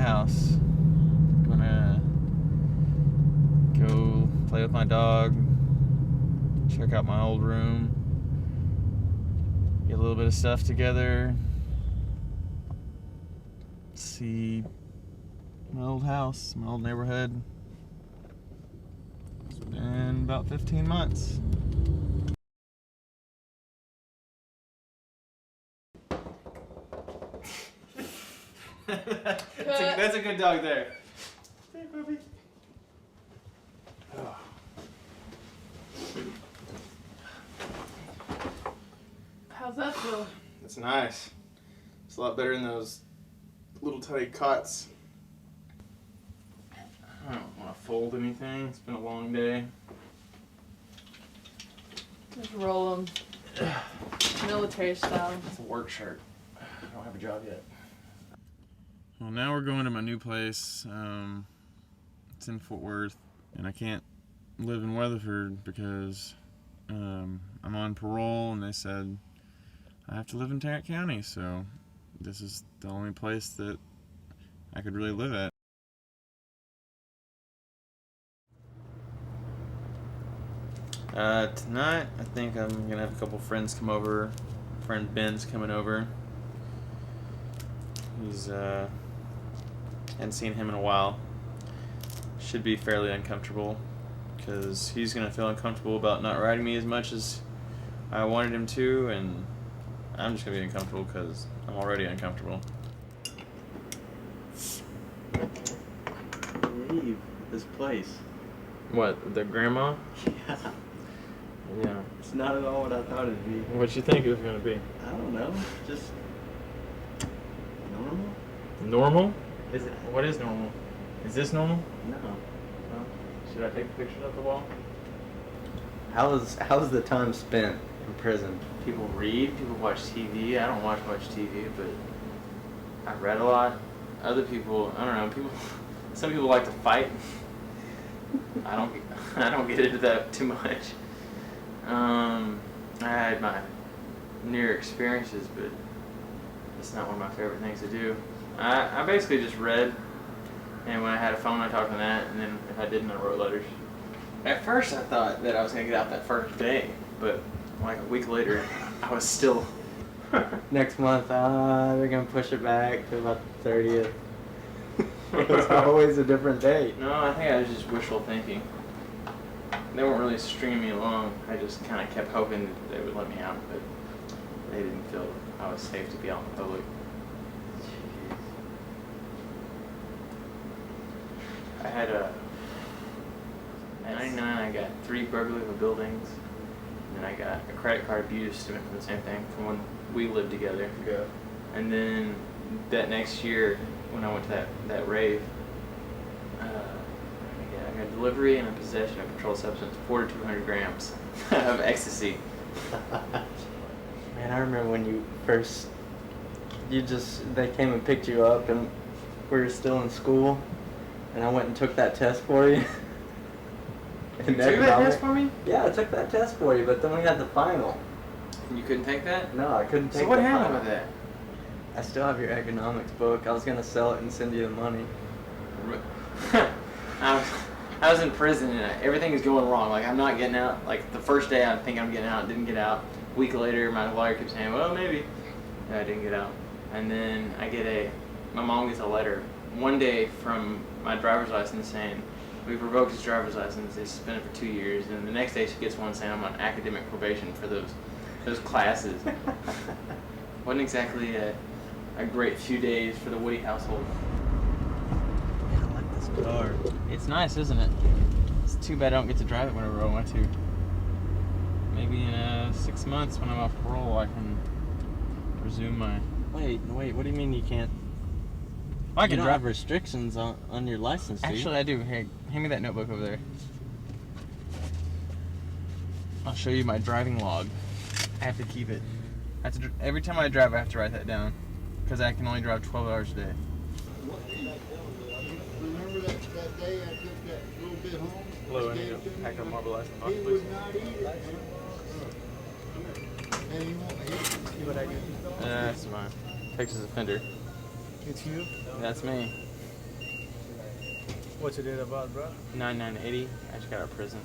house. Gonna go play with my dog, check out my old room, get a little bit of stuff together, see my old house, my old neighborhood. It's been about 15 months. That's a good dog there. Hey, puppy. Oh. How's that feel? It's nice. It's a lot better than those little tiny cots. I don't want to fold anything. It's been a long day. Just roll them. Military style. It's a work shirt. I don't have a job yet. Well, now we're going to my new place. It's in Fort Worth, and I can't live in Weatherford because I'm on parole, and they said I have to live in Tarrant County, so this is the only place that I could really live at. Tonight, I think I'm gonna have a couple friends come over. Friend Ben's coming over. He's hadn't seen him in a while. Should be fairly uncomfortable because he's gonna feel uncomfortable about not riding me as much as I wanted him to, and I'm just gonna be uncomfortable because I'm already uncomfortable. Leave this place. What, the grandma? Yeah. Yeah. It's not at all what I thought it'd be. What'd you think it was gonna be? I don't know. Just normal? Normal? Is it? What is normal? Is this normal? No. Should I take the pictures off the wall? How's the time spent in prison? People read, people watch TV. I don't watch much TV, but I read a lot. Other people, I don't know, some people like to fight. I don't get into that too much. I had my near experiences, but it's not one of my favorite things to do. I basically just read, and when I had a phone, I talked on that, and then if I didn't, I wrote letters. At first, I thought that I was going to get out that first day, but like a week later, I was still... Next month, they're going to push it back to about the 30th. It's always a different date. No, I think I was just wishful thinking. They weren't really stringing me along. I just kind of kept hoping that they would let me out, but they didn't feel I was safe to be out in public. I had in 99, I got 3 burglary of buildings, and then I got a credit card abuse from the same thing from when we lived together. Yeah. And then that next year, when I went to that rave, I got delivery and a possession of controlled substance, 4 to 200 grams of ecstasy. Man, I remember when you first, they came and picked you up, and we were still in school, and I went and took that test for you. You took that test for me? Yeah, I took that test for you, but then we had the final. And you couldn't take that? No, I couldn't take So what the happened final. with that? I still have your economics book. I was going to sell it and send you the money. I was in prison and everything is going wrong. Like, I'm not getting out. Like, the first day I think I'm getting out, didn't get out. A week later, my lawyer kept saying, well, maybe. And I didn't get out. And then my mom gets a letter one day from my driver's license saying, we've revoked his driver's license. They suspended for 2 years. And the next day she gets one saying I'm on academic probation for those classes. Wasn't exactly a great few days for the Woody household. Man, I like this car. It's nice, isn't it? It's too bad I don't get to drive it whenever I want to. Maybe in 6 months when I'm off parole, I can resume my... Wait, what do you mean you can't? I You can don't drive. have restrictions on your license, do you? Actually, I do. Here, hand me that notebook over there. I'll show you my driving log. I have to keep it. Every time I drive, I have to write that down because I can only drive 12 hours a day. Remember that day I took that little bit home? Hello, I need to pack up Marble Ice and He would not eat it. And he won't eat it. See what I do? That's mine. Texas offender. It's you? That's me. What's your date of birth, bro? 9980. I just got out of prison.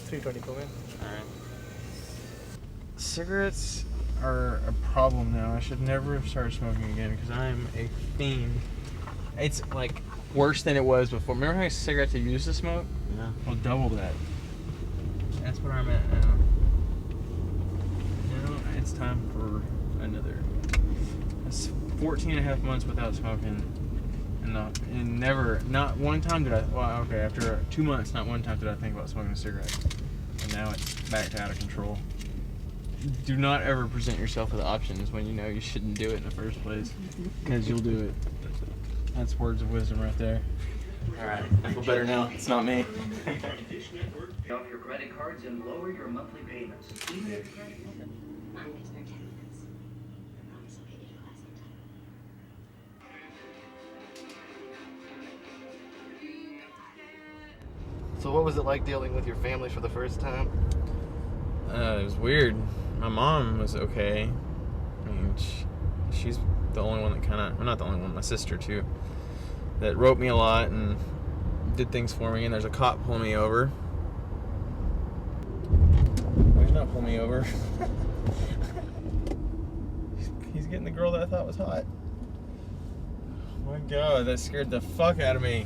320, come in. Alright. Cigarettes are a problem now. I should never have started smoking again because I'm a fiend. It's like worse than it was before. Remember how many cigarettes I used to smoke? Yeah. Well, double that. That's where I'm at now. Now it's time for another. It's 14 and a half months without smoking. And never, not one time did I, well, okay, after 2 months, not one time did I think about smoking a cigarette. And now it's back to out of control. Do not ever present yourself with options when you know you shouldn't do it in the first place. Because you'll do it. That's words of wisdom right there. Alright, I feel better now. It's not me. Off your credit cards and lower your monthly payments. Even if So what was it like dealing with your family for the first time? It was weird. My mom was okay. I mean, she's the only one that kind of, well, not the only one, my sister too, that wrote me a lot and did things for me. And there's a cop pulling me over. Well, he's not pulling me over. He's getting the girl that I thought was hot. Oh my God, that scared the fuck out of me.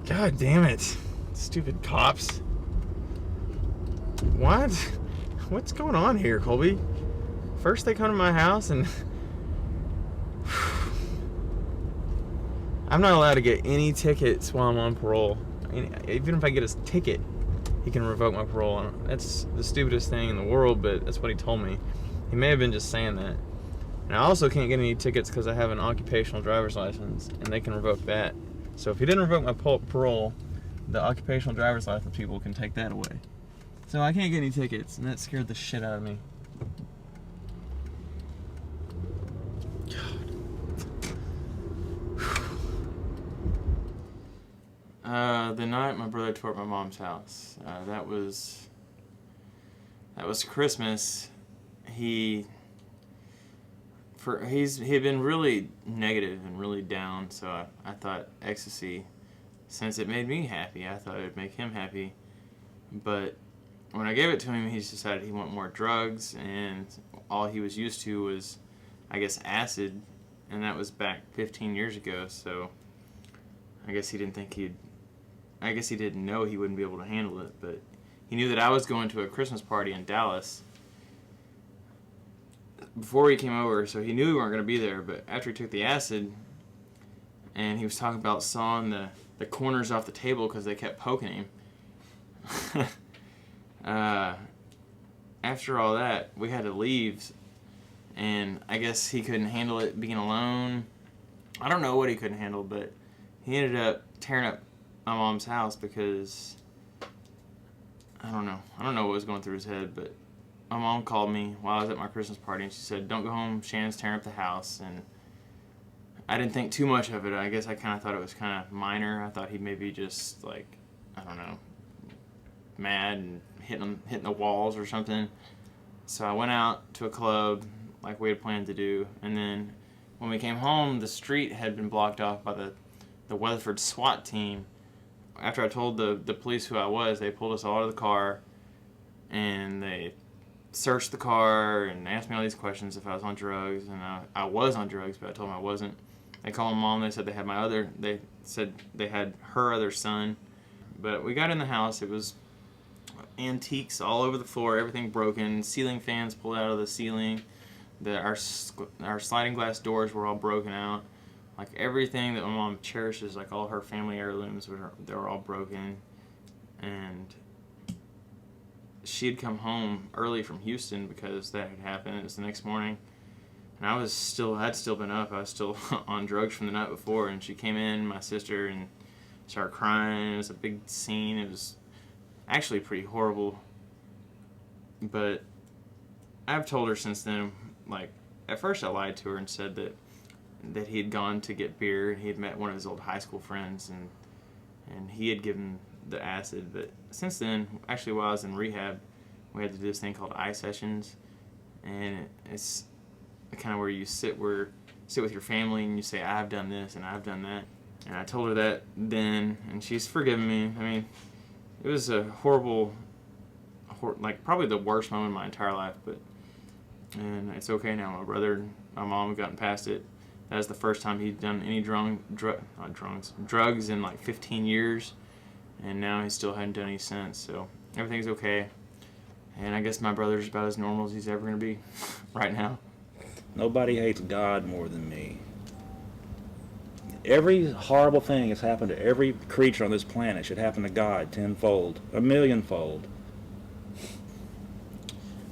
God damn it. Stupid cops. What? What's going on here, Colby? First they come to my house and I'm not allowed to get any tickets while I'm on parole. I mean, even if I get a ticket, he can revoke my parole. That's the stupidest thing in the world, but that's what he told me. He may have been just saying that. And I also can't get any tickets because I have an occupational driver's license, and they can revoke that. So if he didn't revoke my parole, the occupational driver's license people can take that away. So I can't get any tickets, and that scared the shit out of me. The night my brother tore up my mom's house, that was Christmas. He had been really negative and really down, so I thought ecstasy, since it made me happy, I thought it would make him happy. But when I gave it to him, he decided he wanted more drugs, and all he was used to was, I guess, acid, and that was back 15 years ago, so I guess he didn't know he wouldn't be able to handle it, but he knew that I was going to a Christmas party in Dallas before he came over, so he knew we weren't going to be there. But after he took the acid, and he was talking about sawing the corners off the table because they kept poking him. After all that, we had to leave, and I guess he couldn't handle it being alone. I don't know what he couldn't handle, but he ended up tearing up my mom's house because I don't know what was going through his head, but my mom called me while I was at my Christmas party, and she said, "Don't go home, Shannon's tearing up the house." And I didn't think too much of it. I guess I kind of thought it was kind of minor. I thought he'd maybe just, like, I don't know, mad and hitting the walls or something. So I went out to a club like we had planned to do, and then when we came home, the street had been blocked off by the Weatherford SWAT team. After I told the police who I was, they pulled us all out of the car, and they searched the car and asked me all these questions if I was on drugs, and I was on drugs, but I told them I wasn't. They called my mom. They said they said they had her other son. But we got in the house. It was antiques all over the floor, everything broken, ceiling fans pulled out of the ceiling. Our sliding glass doors were all broken out. Like everything that my mom cherishes, like all her family heirlooms, they were all broken. And she had come home early from Houston because that had happened. It was the next morning. And I'd still been up. I was still on drugs from the night before. And she came in, my sister, and started crying. It was a big scene. It was actually pretty horrible. But I've told her since then, like, at first I lied to her and said that he had gone to get beer. He had met one of his old high school friends, and he had given the acid. But since then, actually while I was in rehab, we had to do this thing called eye sessions, and it's kind of where you sit with your family and you say, I've done this and I've done that. And I told her that then, and she's forgiven me. I mean, it was a horrible, like probably the worst moment of my entire life, and it's okay now. My brother and my mom have gotten past it. That was the first time he'd done any drugs in like 15 years, and now he still hadn't done any since. So everything's okay, and I guess my brother's about as normal as he's ever gonna be right now. Nobody hates God more than me. Every horrible thing that's happened to every creature on this planet should happen to God tenfold, a millionfold.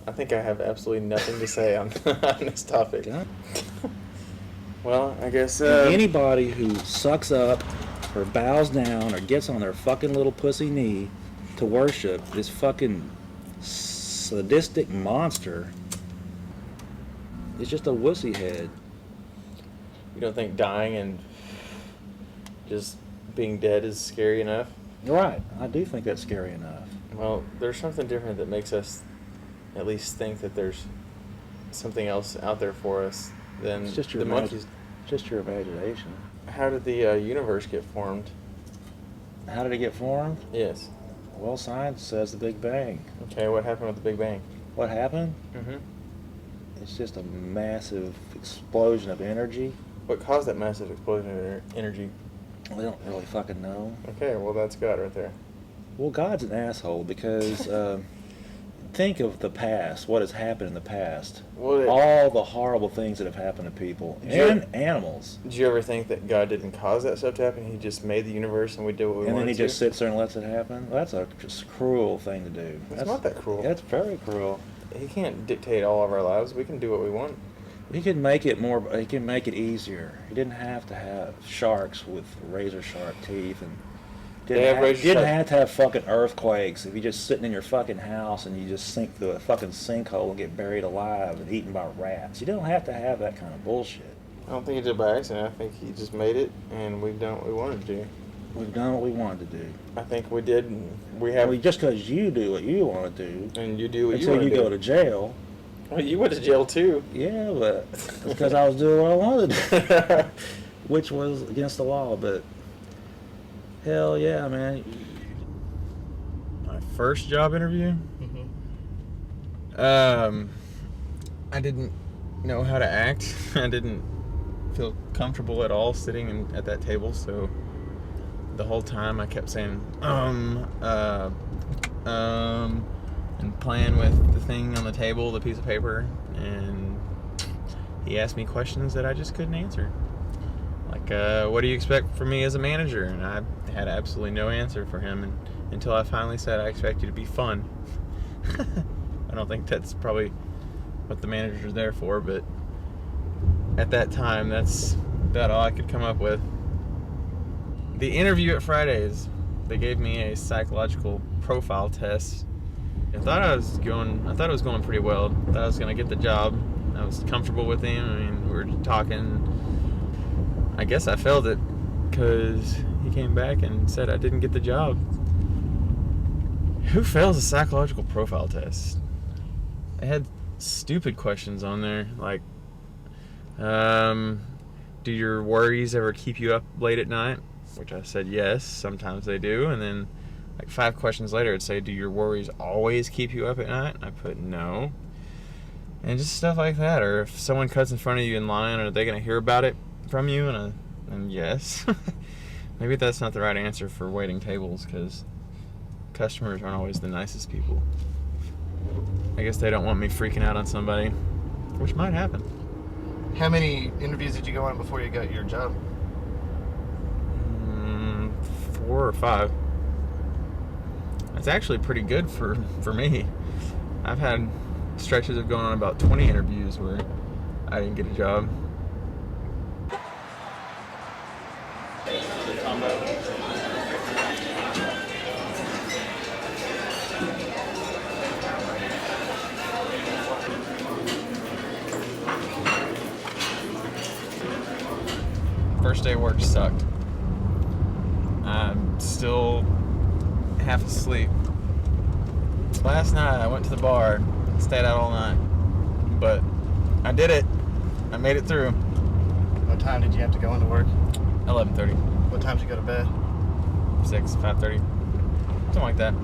I think I have absolutely nothing to say on this topic. God. Well, I guess Anybody who sucks up or bows down or gets on their fucking little pussy knee to worship this fucking sadistic monster is just a wussy head. You don't think dying and just being dead is scary enough? Right, I do think that's scary enough. Well, there's something different that makes us at least think that there's something else out there for us than It's just your the monkeys. It's just your imagination. How did the universe get formed? How did it get formed? Yes. Well, science says the Big Bang. Okay, what happened with the Big Bang? What happened? Mm-hmm. It's just a massive explosion of energy. What caused that massive explosion of energy? We don't really fucking know. Okay, well that's God right there. Well, God's an asshole because think of the past, what has happened in the past. Well, All the horrible things that have happened to people and animals. Did you ever think that God didn't cause that stuff to happen? He just made the universe and we did what we And wanted then he to? just sits there and lets it happen? That's a just cruel thing to do. It's not that cruel. That's very cruel. He can't dictate all of our lives. We can do what we want. He can make it more. He can make it easier. He didn't have to have sharks with razor sharp teeth, and didn't have to have fucking earthquakes. If you're just sitting in your fucking house and you just sink through a fucking sinkhole and get buried alive and eaten by rats, you don't have to have that kind of bullshit. I don't think he did it by accident. I think he just made it, and we've done what we wanted to do. We've done what we wanted to do. I think we did, and we have. Well, just because you do what you want to do, And you do what you until want you to do. go to jail. Well, you went to jail too. Yeah, but it's because I was doing what I wanted to do, which was against the law. But hell yeah, man. my first job interview. I didn't know how to act. I didn't feel comfortable at all sitting at that table, so the whole time I kept saying and playing with the thing on the table, the piece of paper, and he asked me questions that I just couldn't answer. Like, what do you expect from me as a manager? And I had absolutely no answer for him until I finally said, I expect you to be fun. I don't think that's probably what the managers are there for, but at that time, that's about all I could come up with. The interview at Fridays, they gave me a psychological profile test. I thought it was going pretty well. I thought I was going to get the job. I was comfortable with him. I mean, we were talking. I guess I failed it because he came back and said I didn't get the job. Who fails a psychological profile test? They had stupid questions on there, like, do your worries ever keep you up late at night? Which I said yes, sometimes they do. And then like 5 questions later, it'd say, do your worries always keep you up at night? I put no. And just stuff like that. Or if someone cuts in front of you in line, are they going to hear about it from you? And yes. Maybe that's not the right answer for waiting tables, because customers aren't always the nicest people. I guess they don't want me freaking out on somebody, which might happen. How many interviews did you go on before you got your job? 4 or 5. That's actually pretty good for me. I've had stretches of going on about 20 interviews where I didn't get a job. First day of work sucked. I'm still half asleep. Last night I went to the bar, stayed out all night, but I did it. I made it through. What time did you have to go into work? 11:30. What time did you go to bed? 6, 5:30, something like that.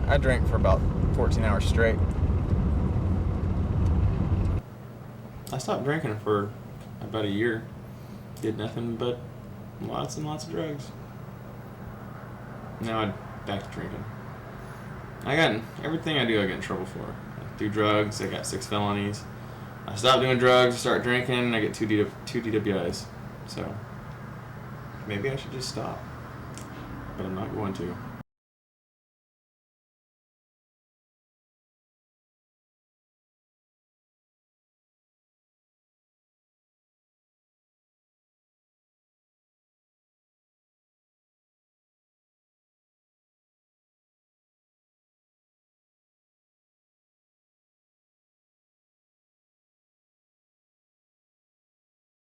I drank for about 14 hours straight. I stopped drinking for about a year. Did nothing but lots and lots of drugs. Now I'm back to drinking. I got everything I do, I get in trouble for. I do drugs. I got 6 felonies. I stop doing drugs, start drinking. I get two DWIs. So maybe I should just stop. But I'm not going to.